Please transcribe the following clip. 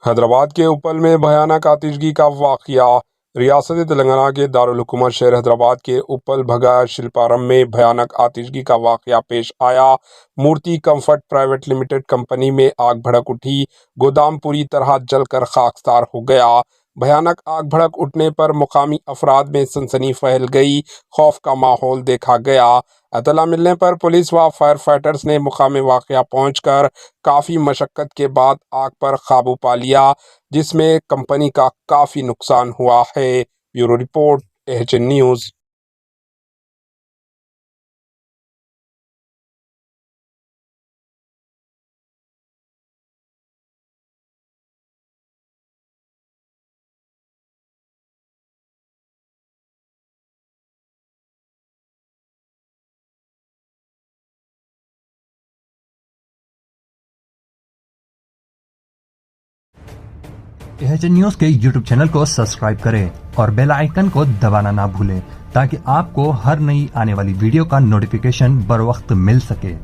حیدرآباد کے اپل میں بھیانک آتشگی کا واقعہ۔ ریاست تلنگانہ کے دارالحکومت شہر حیدرآباد کے اپل بھگا شلپارم میں بھیانک آتشگی کا واقعہ پیش آیا۔ مورتی کمفرٹ پرائیویٹ لمیٹڈ کمپنی میں آگ بھڑک اٹھی، گودام پوری طرح جل کر خاکسار ہو گیا۔ بھیانک آگ بھڑک اٹھنے پر مقامی افراد میں سنسنی پھیل گئی، خوف کا ماحول دیکھا گیا۔ اطلاع ملنے پر پولیس و فائر فائٹرز نے مقام واقعہ پہنچ کر کافی مشقت کے بعد آگ پر قابو پا لیا، جس میں کمپنی کا کافی نقصان ہوا ہے۔ Bureau report AHN news. AHN news کے یوٹیوب چینل کو سبسکرائب کریں اور بیل آئیکن کو دبانا نہ بھولیں تاکہ آپ کو ہر نئی آنے والی ویڈیو کا نوٹیفیکیشن بر وقت مل سکے۔